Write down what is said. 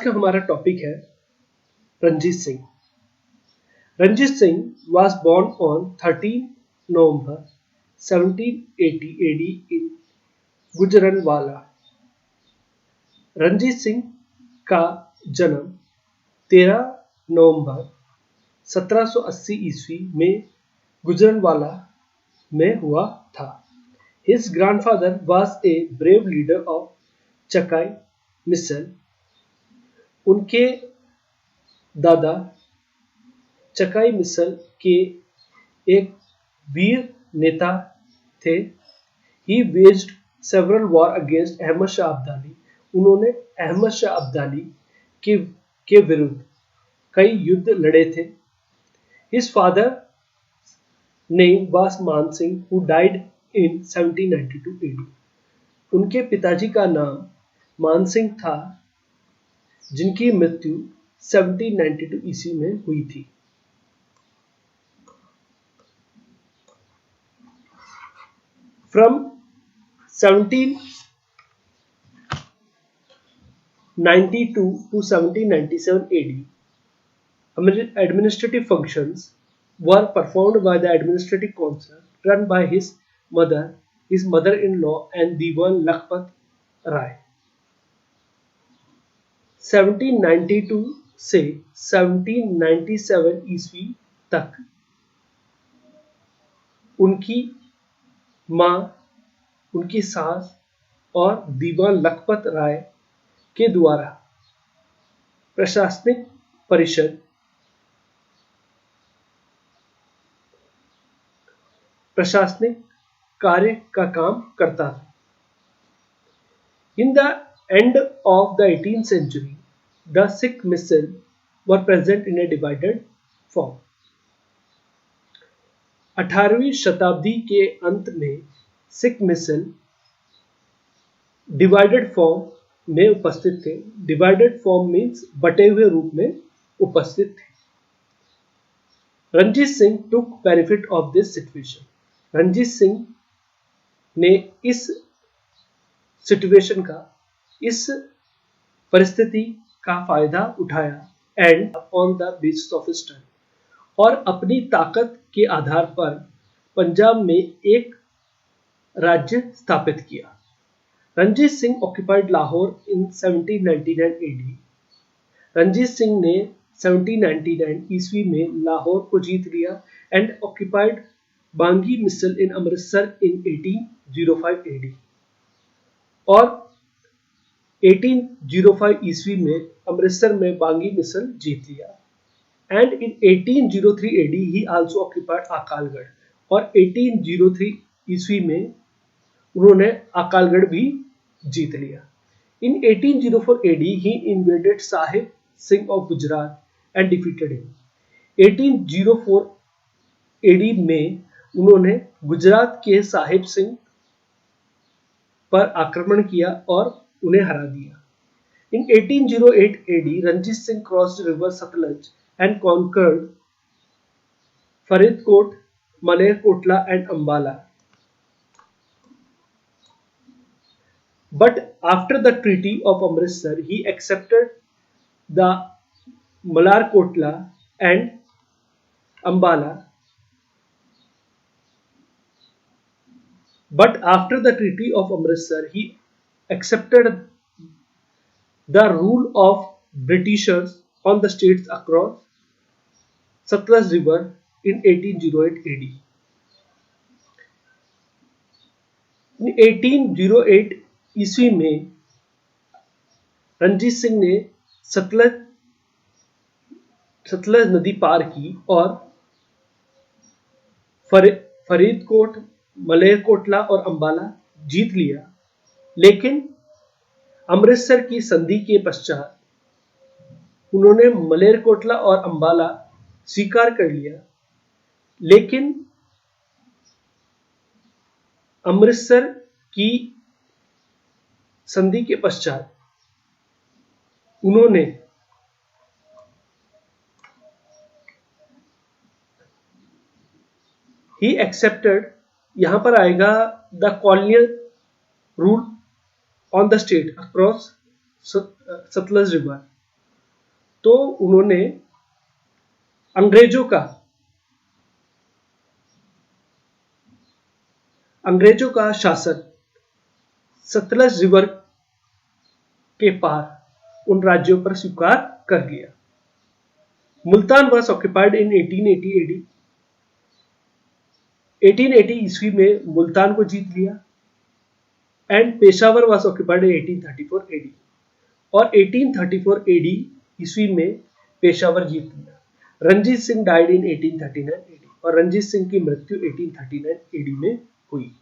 का हमारा टॉपिक है Ranjit Singh. Ranjit Singh was born on 13 November 1780 AD in Gujranwala. Ranjit Singh का जन्म 13 नवंबर 1780 ईस्वी में गुजरनवाला में हुआ था। His grandfather was a brave leader of Chakai मिसल। उनके दादा चकाई मिसल के एक वीर नेता थे। He waged several war against Ahmad Shah Abdali. उन्होंने अहमद शाह अब्दाली के विरुद्ध कई युद्ध लड़े थे। His father name was मान Singh who died in 1792 AD। उनके पिताजी का नाम मान सिंह था जिनकी मृत्यु 1792 ईस्वी में हुई थी। From 1792 to 1797 AD, administrative functions were performed by the administrative council run by his mother-in-law and Diwan Lakhpat Rai। 1792 से 1797 ईस्वी तक उनकी माँ, उनकी सास और दीवान लखपत राय के द्वारा प्रशासनिक परिषद प्रशासनिक कार्य का काम करता था। In the end of the 18th century, the Sikh mission were present in a divided form। 18वीं शताब्दी के अंत में सिख मिसल डिवाइडेड फॉर्म में उपस्थित थे। डिवाइडेड फॉर्म मीन्स बटे हुए रूप में उपस्थित थे। Ranjit Singh took benefit of this situation. Ranjit Singh ने इस सिचुएशन का, इस परिस्थिति का फायदा उठाया and on the basis of strength, और अपनी ताकत के आधार पर पंजाब में एक राज्य स्थापित किया। Ranjit Singh occupied Lahore in 1799 AD। Ranjit Singh ने 1799 ईस्वी में लाहौर को जीत लिया एंड ऑक्युपाइड बांगी Misl in Amritsar in 1805 AD। और 1805 ईस्वी में अमृतसर में बांगी मिसल जीत लिया। And in 1803 AD he also occupied Akalgarh, और 1803 ईस्वी में उन्होंने अकालगढ़ भी जीत लिया। In 1804 AD he invaded Sahib Singh of Gujarat and defeated him। 1804 AD में उन्होंने गुजरात के साहिब सिंह पर आक्रमण किया और उन्हें हरा दिया। In 1808 AD Ranjit Singh crossed river Sutlej and conquered Faridkot, Malerkotla and Ambala। But after the Treaty of Amritsar, he accepted the Malerkotla and Ambala। But after the Treaty of Amritsar, he accepted the rule of Britishers on the states across Satluj River in 1808 AD। In 1808 ईस्वी में रंजीत सिंह ने सतलज नदी पार की और फरीदकोट, मलेरकोटला और अंबाला जीत लिया। लेकिन अमृतसर की संधि के पश्चात उन्होंने मलेरकोटला और अंबाला स्वीकार कर लिया। लेकिन अमृतसर की संधि के पश्चात उन्होंने ही एक्सेप्टेड, यहां पर आएगा the colonial rule on the state across Sutlej river. तो उन्होंने अंग्रेजों का शासन सतलज रिवर के पार उन राज्यों पर स्वीकार कर लिया। Multan was occupied in 1880 AD। 1880 ईस्वी में मुल्तान को जीत लिया। And Peshawar was occupied in 1834 AD। और 1834 AD ईस्वी में पेशावर जीत लिया। Ranjit Singh died in 1839 AD। और रणजीत सिंह की मृत्यु 1839 AD में हुई।